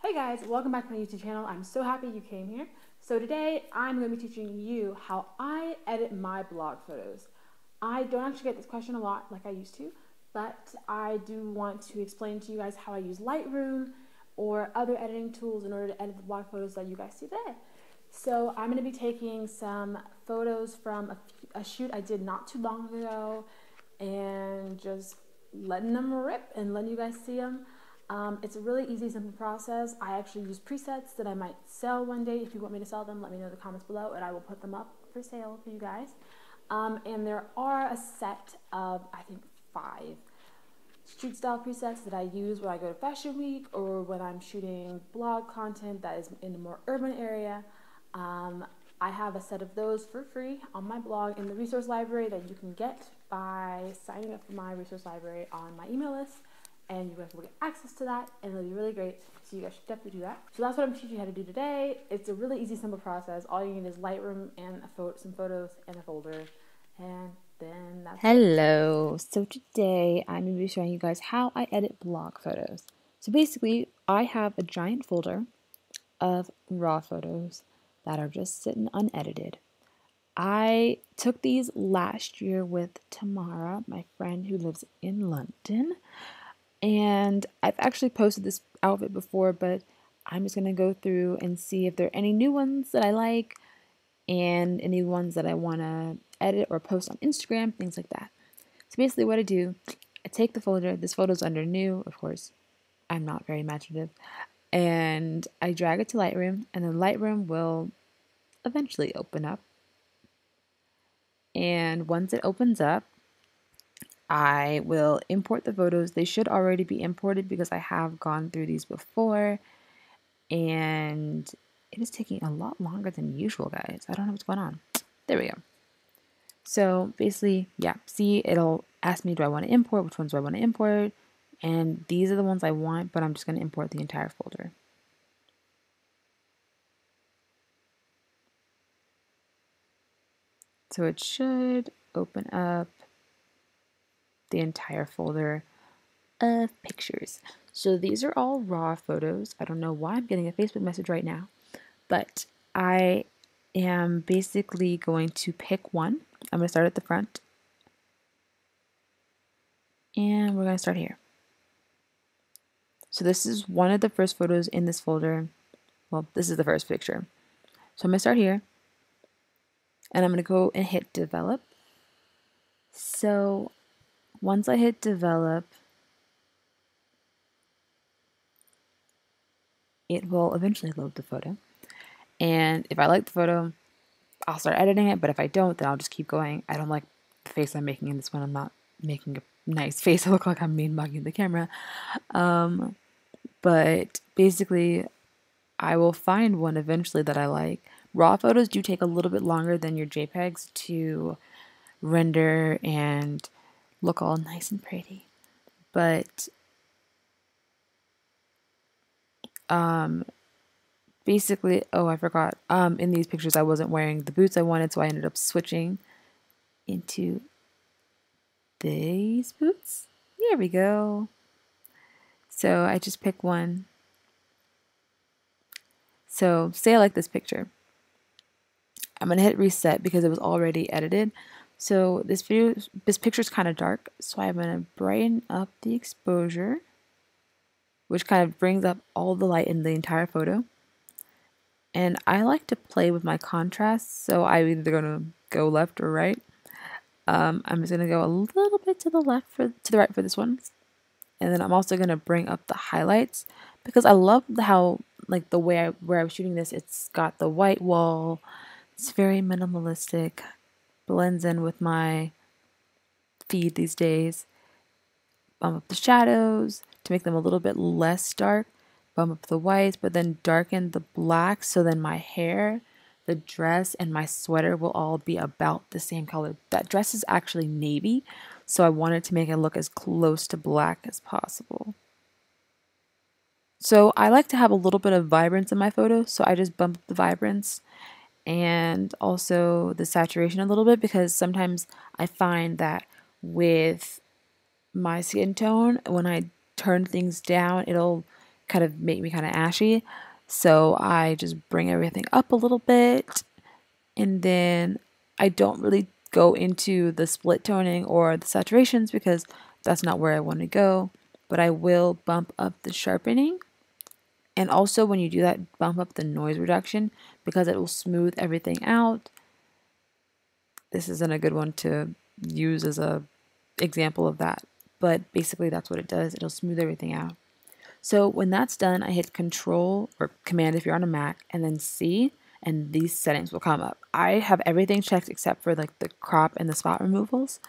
Hey guys, welcome back to my YouTube channel. I'm so happy you came here. So today I'm going to be teaching you how I edit my blog photos. I don't actually get this question a lot like I used to, but I do want to explain to you guys how I use Lightroom or other editing tools in order to edit the blog photos that you guys see today. So I'm going to be taking some photos from a shoot I did not too long ago and just letting them rip and letting you guys see them. It's a really easy, simple process. I actually use presets that I might sell one day. If you want me to sell them, let me know in the comments below and I will put them up for sale for you guys. And there are a set of, I think, 5 street style presets that I use when I go to Fashion Week or when I'm shooting blog content that is in a more urban area. I have a set of those for free on my blog in the resource library that you can get by signing up for my resource library on my email list, and you guys will get access to that, and it'll be really great. So you guys should definitely do that. So that's what I'm teaching you how to do today. It's a really easy, simple process. All you need is Lightroom and some photos and a folder, and then that's Hello. So today I'm going to be showing you guys how I edit blog photos. So basically, I have a giant folder of raw photos that are just sitting unedited. I took these last year with Tamara, my friend who lives in London, and I've actually posted this outfit before, but I'm just going to go through and see if there are any new ones that I like and any ones that I want to edit or post on Instagram, things like that. So basically what I do, I take the folder, this photo's under new, of course, I'm not very imaginative, and I drag it to Lightroom, and then Lightroom will eventually open up. And once it opens up, I will import the photos. They should already be imported because I have gone through these before, and it is taking a lot longer than usual, guys. I don't know what's going on. There we go. So basically, yeah, see, it'll ask me, do I want to import? Which ones do I want to import? And these are the ones I want, but I'm just going to import the entire folder. So it should open up the entire folder of pictures. So these are all raw photos. I don't know why I'm getting a Facebook message right now, but I am basically going to pick one. I'm going to start at the front, and we're going to start here. So this is one of the first photos in this folder. Well, this is the first picture. So I'm going to start here, and I'm going to go and hit develop. So once I hit develop, it will eventually load the photo. And if I like the photo, I'll start editing it, but if I don't, then I'll just keep going. I don't like the face I'm making in this one. I'm not making a nice face. I look like I'm mean mugging the camera. But basically, I will find one eventually that I like. Raw photos do take a little bit longer than your JPEGs to render and look all nice and pretty. But basically, oh, I forgot. In these pictures, I wasn't wearing the boots I wanted, so I ended up switching into these boots. Here we go. So I just pick one. So say I like this picture. I'm gonna hit reset because it was already edited. So this picture is kind of dark, so I'm gonna brighten up the exposure, which kind of brings up all the light in the entire photo. And I like to play with my contrast, so I'm either gonna go left or right. I'm just gonna go a little bit to the right for this one, and then I'm also gonna bring up the highlights because I love how like the way where I was shooting this. It's got the white wall. It's very minimalistic, blends in with my feed these days. Bump up the shadows to make them a little bit less dark. Bump up the whites, but then darken the black so then my hair, the dress, and my sweater will all be about the same color. That dress is actually navy, so I wanted to make it look as close to black as possible. So I like to have a little bit of vibrance in my photos, so I just bump up the vibrance and also the saturation a little bit because sometimes I find that with my skin tone, when I turn things down, it'll kind of make me kind of ashy. So I just bring everything up a little bit, and then I don't really go into the split toning or the saturations because that's not where I want to go, but I will bump up the sharpening. And also when you do that, bump up the noise reduction because it will smooth everything out. This isn't a good one to use as a example of that, but basically that's what it does. It'll smooth everything out. So when that's done, I hit Control or Command if you're on a Mac, and then C, and these settings will come up. I have everything checked except for like the crop and the spot removals,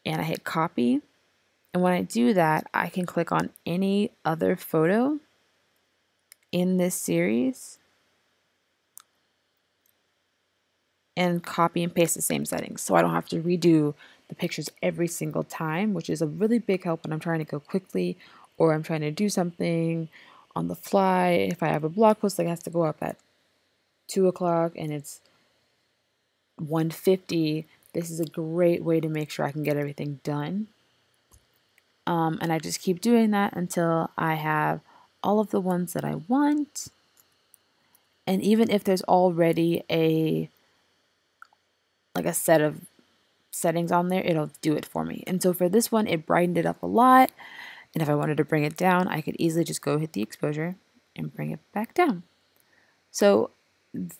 and I hit Copy. And when I do that, I can click on any other photo in this series and copy and paste the same settings. So I don't have to redo the pictures every single time, which is a really big help when I'm trying to go quickly or I'm trying to do something on the fly. If I have a blog post that has to go up at 2 o'clock and it's 1:50, this is a great way to make sure I can get everything done. And I just keep doing that until I have all of the ones that I want. And even if there's already a set of settings on there, it'll do it for me. And so for this one, it brightened it up a lot. And if I wanted to bring it down, I could easily just go hit the exposure and bring it back down. So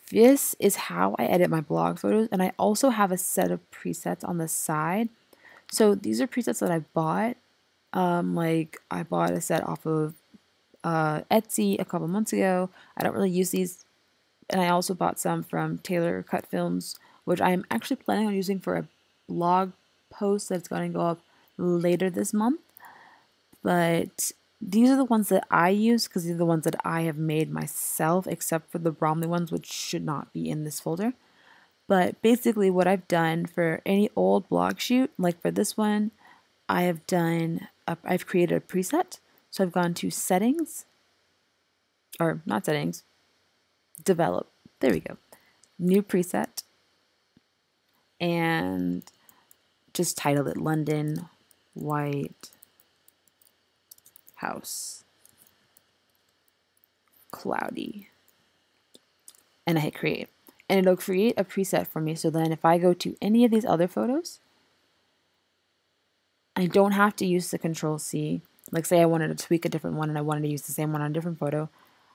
this is how I edit my blog photos. And I also have a set of presets on the side. So these are presets that I bought. Like I bought a set off of Etsy a couple months ago. I don't really use these. And I also bought some from Taylor Cut Films, which I'm actually planning on using for a blog post that's going to go up later this month. But these are the ones that I use because these are the ones that I have made myself, except for the Bromley ones, which should not be in this folder. But basically what I've done for any old blog shoot, like for this one, I've created a preset. So I've gone to settings, or not settings, develop. There we go. New preset. And just title it London White House Cloudy. And I hit create. And it'll create a preset for me. So then if I go to any of these other photos, I don't have to use the Control C. Like say I wanted to tweak a different one and I wanted to use the same one on a different photo,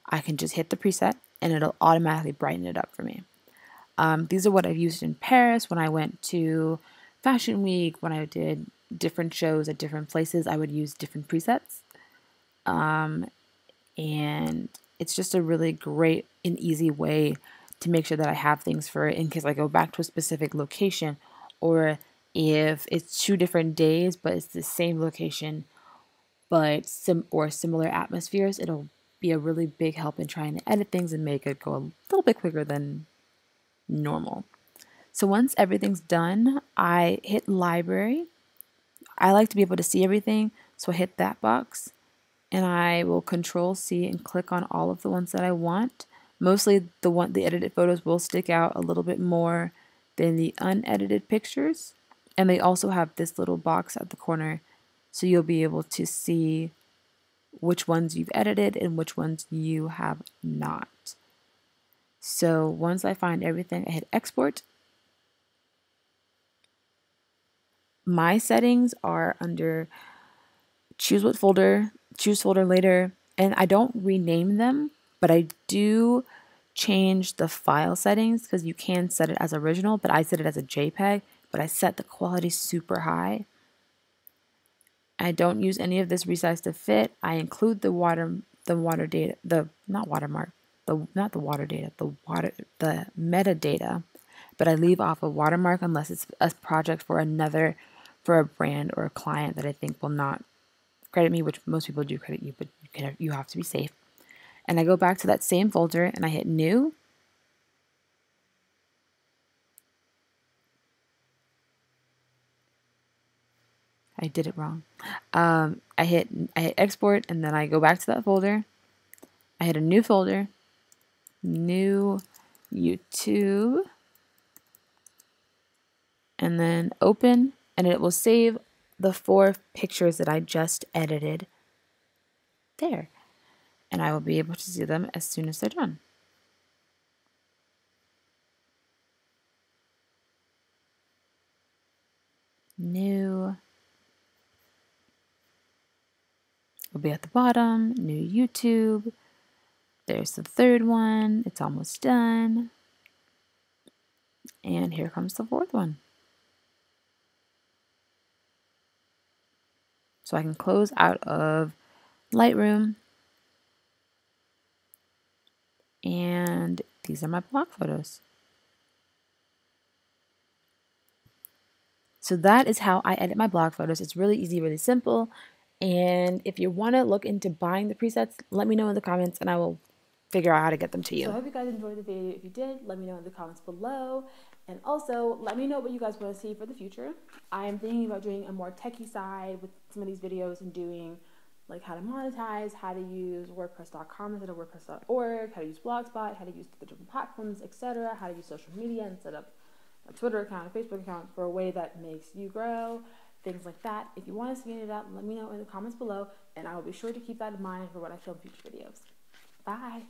I can just hit the preset and it'll automatically brighten it up for me. These are what I've used in Paris when I went to Fashion Week, when I did different shows at different places, I would use different presets. And it's just a really great and easy way to make sure that I have things for in case I go back to a specific location, or if it's 2 different days but it's the same location but similar atmospheres, it'll be a really big help in trying to edit things and make it go a little bit quicker than normal. So once everything's done, I hit library. I like to be able to see everything, so I hit that box and I will Control C and click on all of the ones that I want. Mostly the edited photos will stick out a little bit more than the unedited pictures. And they also have this little box at the corner, so you'll be able to see which ones you've edited and which ones you have not. So once I find everything, I hit export. My settings are under choose folder later, and I don't rename them, but I do change the file settings because you can set it as original, but I set it as a JPEG, but I set the quality super high. I don't use any of this resize to fit. I include the metadata, but I leave off a watermark unless it's a project for a brand or a client that I think will not credit me, which most people do credit you, but you have to be safe. And I go back to that same folder and I hit new. I did it wrong. I hit export and then I go back to that folder. I hit a new folder, new YouTube, and then open, and it will save the 4 pictures that I just edited there. and I will be able to see them as soon as they're done. New will be at the bottom. New YouTube. There's the third one. It's almost done. And here comes the fourth one. So I can close out of Lightroom. And these are my blog photos. So that is how I edit my blog photos. It's really easy, really simple. And if you want to look into buying the presets, let me know in the comments and I will figure out how to get them to you. So I hope you guys enjoyed the video. If you did, let me know in the comments below. And also, let me know what you guys want to see for the future. I am thinking about doing a more techie side with some of these videos and doing like how to monetize, how to use WordPress.com instead of WordPress.org, how to use Blogspot, how to use the different platforms, etc., how to use social media instead of a Twitter account, a Facebook account for a way that makes you grow, things like that. If you want to see any of that, let me know in the comments below, and I will be sure to keep that in mind for when I film future videos. Bye!